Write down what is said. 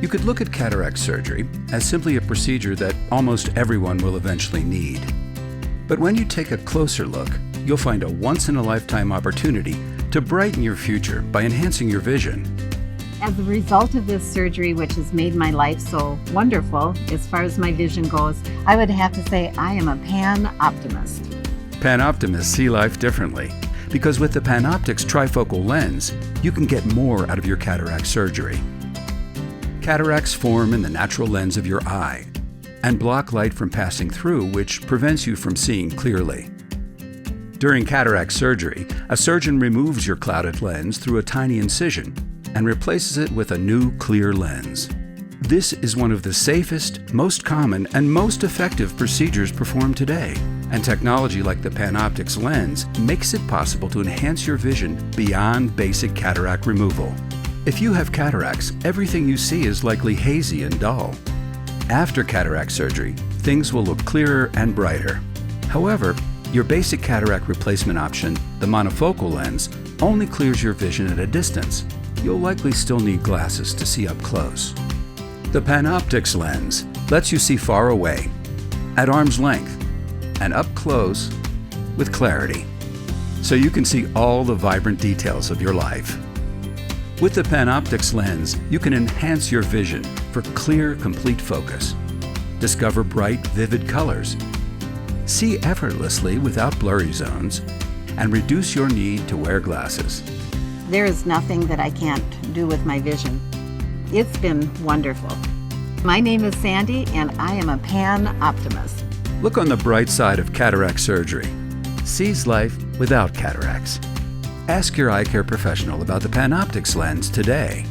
You could look at cataract surgery as simply a procedure that almost everyone will eventually need. But when you take a closer look, you'll find a once-in-a-lifetime opportunity to brighten your future by enhancing your vision. As a result of this surgery, which has made my life so wonderful as far as my vision goes, I would have to say I am a pan-optimist. Pan-optimists see life differently, because with the PanOptix Trifocal lens, you can get more out of your cataract surgery. Cataracts form in the natural lens of your eye and block light from passing through, which prevents you from seeing clearly. During cataract surgery, a surgeon removes your clouded lens through a tiny incision and replaces it with a new clear lens. This is one of the safest, most common, and most effective procedures performed today, and technology like the PanOptix lens makes it possible to enhance your vision beyond basic cataract removal. If you have cataracts, everything you see is likely hazy and dull. After cataract surgery, things will look clearer and brighter. However, your basic cataract replacement option, the monofocal lens, only clears your vision at a distance. You'll likely still need glasses to see up close. The PanOptix lens lets you see far away, at arm's length, and up close with clarity, so you can see all the vibrant details of your life. With the PanOptix lens, you can enhance your vision for clear, complete focus, discover bright, vivid colors, see effortlessly without blurry zones, and reduce your need to wear glasses. There is nothing that I can't do with my vision. It's been wonderful. My name is Sandy, and I am a pan-optimist. Look on the bright side of cataract surgery. Seize life without cataracts. Ask your eye care professional about the PanOptix lens today.